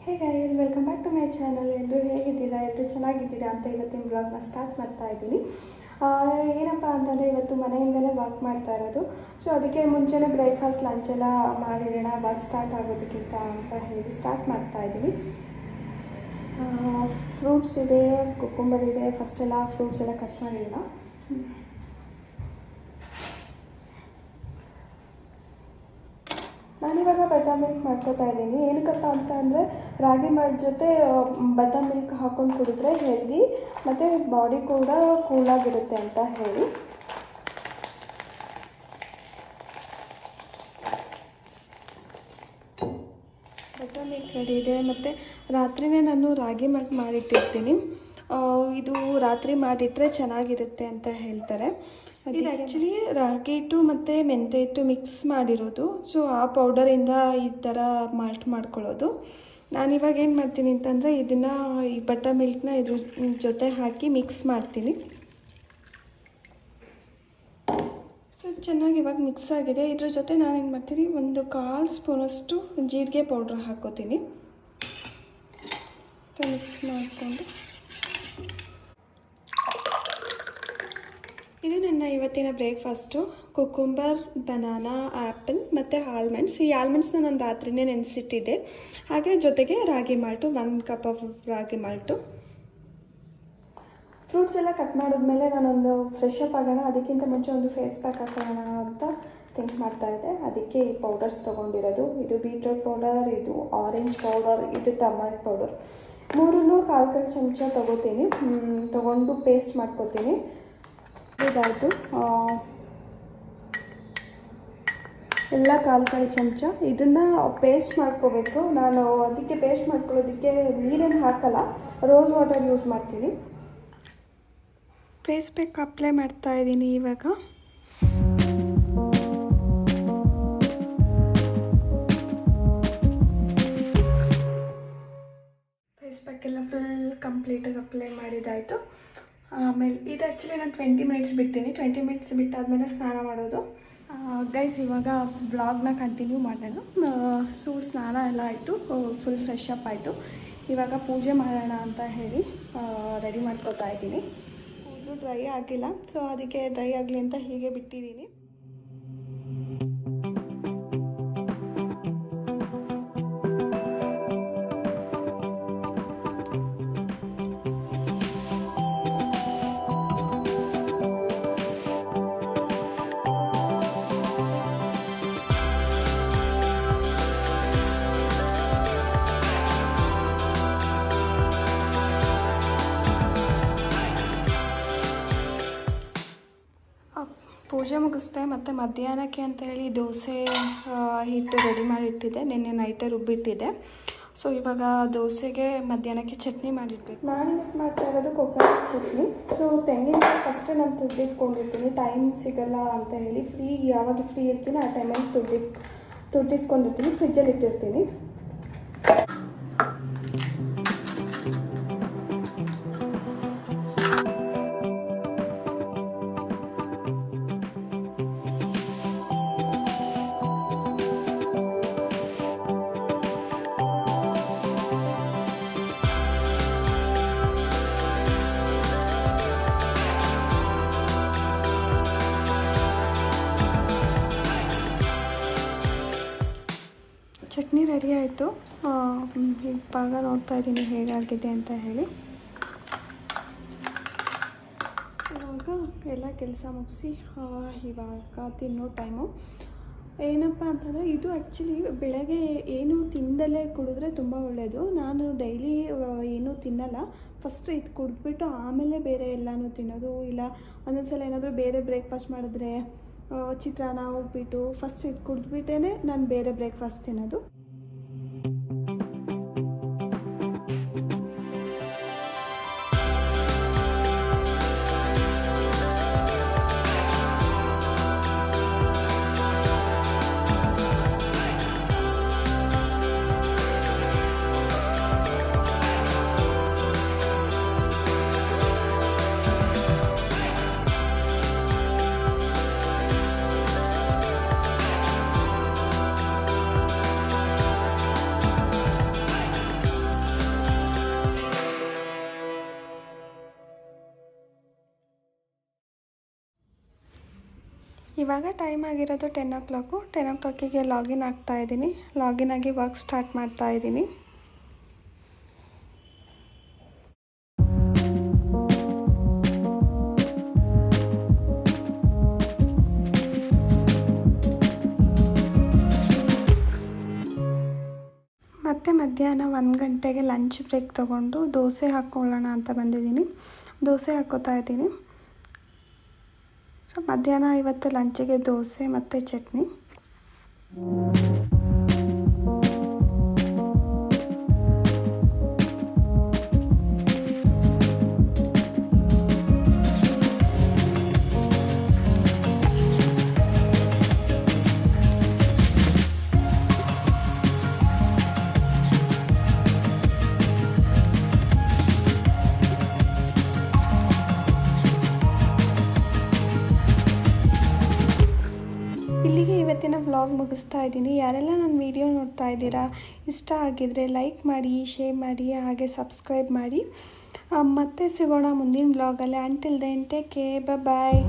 Hey guys, welcome back to my channel. ಎಲ್ಲರೂ ಹೇಗಿದ್ದೀರಾ? ಎಲ್ಲರೂ ಚೆನ್ನಾಗಿದ್ದೀರಾ ಅಂತ ಇವತ್ತಿನ ಬ್ಲಾಗ್ನ ಸ್ಟಾರ್ಟ್ ಮಾಡ್ತಾ ಇದ್ದೀನಿ. ಏನಪ್ಪ ಅಂತಂದರೆ ಇವತ್ತು ಮನೆಯಿಂದಲೇ ವಾಕ್ ಮಾಡ್ತಾ ಇರೋದು. ಸೊ ಅದಕ್ಕೆ ಮುಂಚೆನೇ ಬ್ರೇಕ್ಫಾಸ್ಟ್ ಲಂಚ್ ಎಲ್ಲ ಮಾಡಿಡೋಣ, ವಾಕ್ ಸ್ಟಾರ್ಟ್ ಆಗೋದಕ್ಕಿಂತ ಅಂತ ಹೇಳಿ ಸ್ಟಾರ್ಟ್ ಮಾಡ್ತಾ ಇದ್ದೀನಿ. ಫ್ರೂಟ್ಸ್ ಇದೆ, ಕುಕುಂಬರ್ ಇದೆ. ಫಸ್ಟ್ ಎಲ್ಲ ಫ್ರೂಟ್ಸ್ ಎಲ್ಲ ಕಟ್ ಮಾಡಿಡೋಣ. ನಾನಿವಾಗ ಬಟರ್ ಮಿಲ್ಕ್ ಮಾಡ್ಕೋತಾ ಇದ್ದೀನಿ. ಏನಕ್ಕಪ್ಪ ಅಂತ ಅಂದರೆ ರಾಗಿ ಮಾಲ್ಟ್ ಜೊತೆ ಬಟರ್ ಮಿಲ್ಕ್ ಹಾಕ್ಕೊಂಡು ಕುಡಿದ್ರೆ ಹೆಲ್ದಿ ಮತ್ತು ಬಾಡಿ ಕೂಡ ಕೂಲಾಗಿರುತ್ತೆ ಅಂತ ಹೇಳಿ. ಬಟರ್ ಮಿಲ್ಕ್ ರೆಡಿ ಇದೆ. ಮತ್ತು ರಾತ್ರಿನೇ ನಾನು ರಾಗಿ ಮಾಲ್ಟ್ ಮಾಡಿಟ್ಟಿರ್ತೀನಿ. ಇದು ರಾತ್ರಿ ಮಾಡಿಟ್ರೆ ಚೆನ್ನಾಗಿರುತ್ತೆ ಅಂತ ಹೇಳ್ತಾರೆ. ಇದು ಆ್ಯಕ್ಚುಲಿ ರಾಗಿ ಹಿಟ್ಟು ಮತ್ತು ಮೆಂತ್ಯ ಹಿಟ್ಟು ಮಿಕ್ಸ್ ಮಾಡಿರೋದು. ಸೊ ಆ ಪೌಡರಿಂದ ಈ ಥರ ಮಾಲ್ಟ್ ಮಾಡ್ಕೊಳ್ಳೋದು. ನಾನಿವಾಗ ಏನು ಮಾಡ್ತೀನಿ ಅಂತಂದರೆ ಇದನ್ನು ಈ ಬಟರ್ ಮಿಲ್ಕ್ನ ಇದ್ರ ಜೊತೆ ಹಾಕಿ ಮಿಕ್ಸ್ ಮಾಡ್ತೀನಿ. ಸೊ ಚೆನ್ನಾಗಿ ಇವಾಗ ಮಿಕ್ಸ್ ಆಗಿದೆ. ಇದ್ರ ಜೊತೆ ನಾನೇನು ಮಾಡ್ತೀನಿ, ಒಂದು 1/4 ಸ್ಪೂನಷ್ಟು ಜೀರಿಗೆ ಪೌಡ್ರ್ ಹಾಕ್ಕೋತೀನಿ. ಮಿಕ್ಸ್ ಮಾಡಿಕೊಂಡು ಇದು ನನ್ನ ಇವತ್ತಿನ ಬ್ರೇಕ್ಫಾಸ್ಟು. ಕುಕುಂಬರ್, ಬನಾನಾ, ಆ್ಯಪಲ್ ಮತ್ತು ಆಲ್ಮಂಡ್ಸ್. ಈ ಆಲ್ಮಂಡ್ಸ್ನ ನಾನು ರಾತ್ರಿನೇ ನೆನೆಸಿಟ್ಟಿದ್ದೆ. ಹಾಗೆ ಜೊತೆಗೆ ragi malt, 1 cup of ragi malt. Fruits ಎಲ್ಲ ಕಟ್ ಮಾಡಿದ್ಮೇಲೆ ನಾನೊಂದು ಫ್ರೆಶ್ ಅಪ್ ಆಗೋಣ. ಅದಕ್ಕಿಂತ ಮುಂಚೆ ಒಂದು ಫೇಸ್ ಪ್ಯಾಕ್ ಹಾಕೋಣ ಅಂತ ಥಿಂಕ್ ಮಾಡ್ತಾಯಿದ್ದೆ. ಅದಕ್ಕೆ ಈ ಪೌಡರ್ಸ್ ತೊಗೊಂಡಿರೋದು. ಇದು ಬೀಟ್ರೂಟ್ ಪೌಡರ್, ಇದು ಆರೆಂಜ್ ಪೌಡರ್, ಇದು ಟೊಮ್ಯಾಟೊ ಪೌಡರ್. 3 1/4 ಚಮಚ ತೊಗೋತೀನಿ. ತೊಗೊಂಡು ಪೇಸ್ಟ್ ಮಾಡ್ಕೋತೀನಿ. ಇದಾಯಿತು. ಎಲ್ಲ 1/4 ಚಮಚ ಇದನ್ನು ಪೇಸ್ಟ್ ಮಾಡ್ಕೋಬೇಕು. ನಾನು ಅದಕ್ಕೆ ಪೇಸ್ಟ್ ಮಾಡ್ಕೊಳ್ಳೋದಕ್ಕೆ ನೀರೇನು ಹಾಕಲ್ಲ, ರೋಸ್ ವಾಟರ್ ಯೂಸ್ ಮಾಡ್ತೀನಿ. ಫೇಸ್ ಪ್ಯಾಕ್ ಅಪ್ಲೈ ಮಾಡ್ತಾ ಇದ್ದೀನಿ ಇವಾಗ. ಫೇಸ್ ಪ್ಯಾಕ್ ಎಲ್ಲ ಫುಲ್ ಕಂಪ್ಲೀಟಾಗಿ ಅಪ್ಲೈ ಮಾಡಿದ್ದಾಯಿತು. ಆಮೇಲೆ ಇದು ಆ್ಯಕ್ಚುಲಿ ನಾನು 20 ಮಿನಿಟ್ಸ್ ಬಿಡ್ತೀನಿ. 20 ಮಿನಿಟ್ಸ್ ಬಿಟ್ಟಾದಮೇಲೆ ಸ್ನಾನ ಮಾಡೋದು. ಗೈಸ್, ಇವಾಗ ಬ್ಲಾಗ್ನ ಕಂಟಿನ್ಯೂ ಮಾಡೋಣ. ಸೊ ಸ್ನಾನ ಎಲ್ಲ ಆಯಿತು, ಫುಲ್ ಫ್ರೆಶ್ ಅಪ್ ಆಯಿತು. ಇವಾಗ ಪೂಜೆ ಮಾಡೋಣ ಅಂತ ಹೇಳಿ ರೆಡಿ ಮಾಡ್ಕೋತಾ ಇದ್ದೀನಿ. ಕೂದಲು ಡ್ರೈ ಆಗಿಲ್ಲ, ಸೊ ಅದಕ್ಕೆ ಡ್ರೈ ಆಗಲಿ ಅಂತ ಹೀಗೆ ಬಿಟ್ಟಿದ್ದೀನಿ. ಪೂಜೆ ಮುಗಿಸ್ದೆ. ಮತ್ತು ಮಧ್ಯಾಹ್ನಕ್ಕೆ ಅಂತೇಳಿ ದೋಸೆ ಹಿಟ್ಟು ರೆಡಿ ಮಾಡಿಟ್ಟಿದ್ದೆ. ನಿನ್ನೆ ನೈಟೇ ರುಬ್ಬಿಟ್ಟಿದ್ದೆ. ಸೊ ಇವಾಗ ದೋಸೆಗೆ ಮಧ್ಯಾಹ್ನಕ್ಕೆ ಚಟ್ನಿ ಮಾಡಿಡ್ಬೇಕು. ನಾನು ಮಾಡ್ತಾ ಇರೋದು ಕೊಕೊನಟ್ ಚಟ್ನಿ. ಸೊ ತೆಂಗಿನ ಫಸ್ಟ್ ನಾನು ತುರ್ದಿಟ್ಕೊಂಡಿರ್ತೀನಿ, ಟೈಮ್ ಸಿಗಲ್ಲ ಅಂತ ಹೇಳಿ. ಯಾವಾಗ ಫ್ರೀ ಇರ್ತೀನಿ ಆ ಟೈಮಲ್ಲಿ ತುರ್ದಿಟ್ಕೊಂಡಿರ್ತೀನಿ, ಫ್ರಿಜ್ಜಲ್ಲಿ ಇಟ್ಟಿರ್ತೀನಿ. ಚಟ್ನಿ ರೆಡಿ ಆಯಿತು. ಇವಾಗ ನೋಡ್ತಾ ಇದ್ದೀನಿ ಹೇಗಾಗಿದೆ ಅಂತ ಹೇಳಿ. ಇವಾಗ ಎಲ್ಲ ಕೆಲಸ ಮುಗಿಸಿ ಇವಾಗ ತಿನ್ನೋ ಟೈಮು. ಏನಪ್ಪ ಅಂತಂದರೆ ಇದು ಆ್ಯಕ್ಚುಲಿ ಬೆಳಗ್ಗೆ ಏನು ತಿಂದಲೇ ಕುಡಿದ್ರೆ ತುಂಬ ಒಳ್ಳೆಯದು. ನಾನು ಡೈಲಿ ಏನೂ ತಿನ್ನಲ್ಲ. ಫಸ್ಟ್ ಇದು ಕುಡಿದ್ಬಿಟ್ಟು ಆಮೇಲೆ ಬೇರೆ ಎಲ್ಲನೂ ತಿನ್ನೋದು. ಇಲ್ಲ ಒಂದೊಂದು ಸಲ ಏನಾದರೂ ಬೇರೆ ಬ್ರೇಕ್ಫಾಸ್ಟ್ ಮಾಡಿದ್ರೆ ಚಿತ್ರಾನ್ನ, ಉಪ್ಪಿಟ್ಟು, ಫಸ್ಟ್ ಇದು ಕುಡಿದ್ಬಿಟ್ಟೇ ನಾನು ಬೇರೆ ಬ್ರೇಕ್ಫಾಸ್ಟ್ ತಿನ್ನೋದು. ಇವಾಗ ಟೈಮ್ ಆಗಿರೋದು 10 o'clock. 10 o'clock ಲಾಗಿನ್ ಆಗ್ತಾಯಿದ್ದೀನಿ. ಲಾಗಿನ್ ಆಗಿ ವರ್ಕ್ ಸ್ಟಾರ್ಟ್ ಮಾಡ್ತಾಯಿದ್ದೀನಿ. ಮತ್ತು ಮಧ್ಯಾಹ್ನ 1 ಗಂಟೆಗೆ ಲಂಚ್ ಬ್ರೇಕ್ ತೊಗೊಂಡು ದೋಸೆ ಹಾಕ್ಕೊಳ್ಳೋಣ ಅಂತ ಬಂದಿದ್ದೀನಿ. ದೋಸೆ ಹಾಕ್ಕೋತಾ ಇದ್ದೀನಿ. ಸೊ ಮಧ್ಯಾಹ್ನ ಇವತ್ತು ಲಂಚಿಗೆ ದೋಸೆ ಮತ್ತು ಚಟ್ನಿ. ಇಲ್ಲಿಗೆ ಇವತ್ತಿನ ವ್ಲಾಗ್ ಮುಗಿಸ್ತಾ ಇದ್ದೀನಿ. ಯಾರೆಲ್ಲ ನನ್ನ ವಿಡಿಯೋ ನೋಡ್ತಾ ಇದ್ದೀರಾ, ಇಷ್ಟ ಆಗಿದರೆ ಲೈಕ್ ಮಾಡಿ, ಶೇರ್ ಮಾಡಿ, ಹಾಗೆ ಸಬ್ಸ್ಕ್ರೈಬ್ ಮಾಡಿ. ಮತ್ತೆ ಸಿಗೋಣ ಮುಂದಿನ ವ್ಲಾಗಲ್ಲಿ. ಅಂಟಿಲ್ ದೆನ್ ಟೇಕ್ ಕೇರ್, ಬಾಯ್.